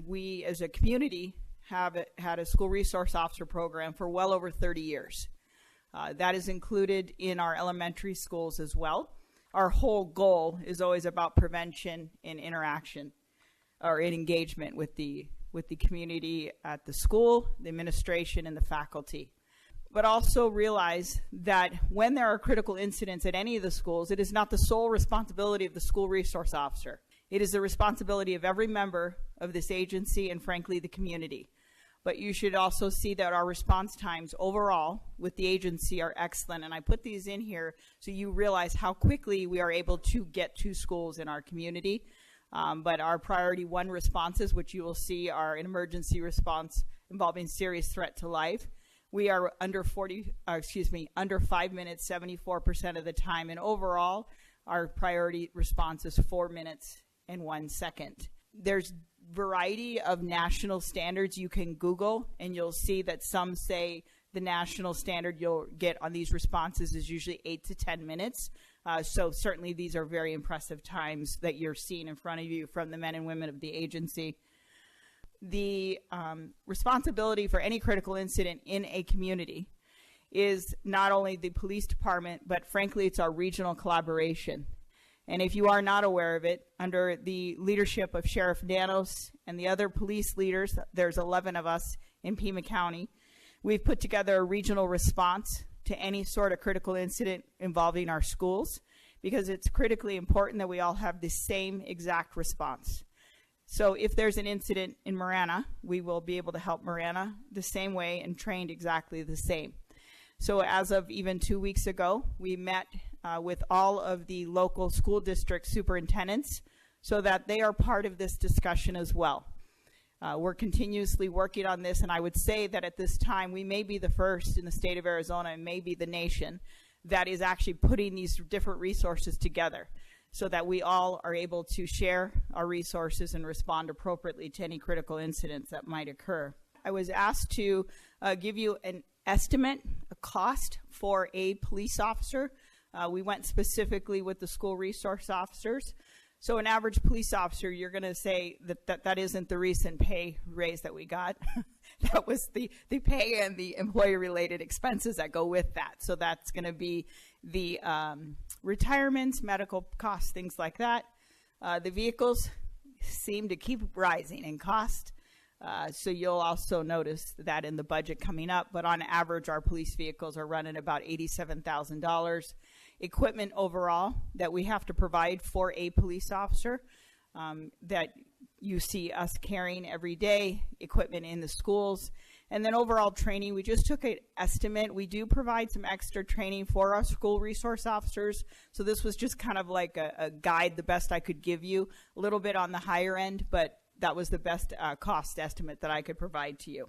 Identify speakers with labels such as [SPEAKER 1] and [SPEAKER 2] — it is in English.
[SPEAKER 1] we as a community have had a school resource officer program for well over 30 years. That is included in our elementary schools as well. Our whole goal is always about prevention and interaction or in engagement with the community at the school, the administration, and the faculty. But also realize that when there are critical incidents at any of the schools, it is not the sole responsibility of the school resource officer. It is the responsibility of every member of this agency and, frankly, the community. But you should also see that our response times overall with the agency are excellent. And I put these in here so you realize how quickly we are able to get to schools in our community. But our priority 1 responses, which you will see are an emergency response involving serious threat to life. We are under 5 minutes 74% of the time, and overall our priority response is 4 minutes and 1 second. There's variety of national standards you can Google, and you'll see that some say the national standard you'll get on these responses is usually 8 to 10 minutes. So certainly these are very impressive times that you're seeing in front of you from the men and women of the agency. The responsibility for any critical incident in a community is not only the police department, but frankly, it's our regional collaboration. And if you are not aware of it, under the leadership of Sheriff Nanos and the other police leaders, there's 11 of us in Pima County, we've put together a regional response to any sort of critical incident involving our schools, because it's critically important that we all have the same exact response. So if there's an incident in Marana, we will be able to help Marana the same way and trained exactly the same. So as of even 2 weeks ago, we met with all of the local school district superintendents so that they are part of this discussion as well. We're continuously working on this, and I would say that at this time we may be the first in the state of Arizona and maybe the nation that is actually putting these different resources together, so that we all are able to share our resources and respond appropriately to any critical incidents that might occur. I was asked to give you an estimate, a cost for a police officer. We went specifically with the school resource officers. So an average police officer, you're going to say that isn't the recent pay raise that we got. That was the pay and the employee-related expenses that go with that. So that's going to be the retirements, medical costs, things like that. The vehicles seem to keep rising in cost. So you'll also notice that in the budget coming up. But on average, our police vehicles are running about $87,000. Equipment overall that we have to provide for a police officer that you see us carrying every day, equipment in the schools, and then overall training. We just took an estimate. We do provide some extra training for our school resource officers, so this was just kind of like a guide, the best I could give you, a little bit on the higher end, but that was the best cost estimate that I could provide to you.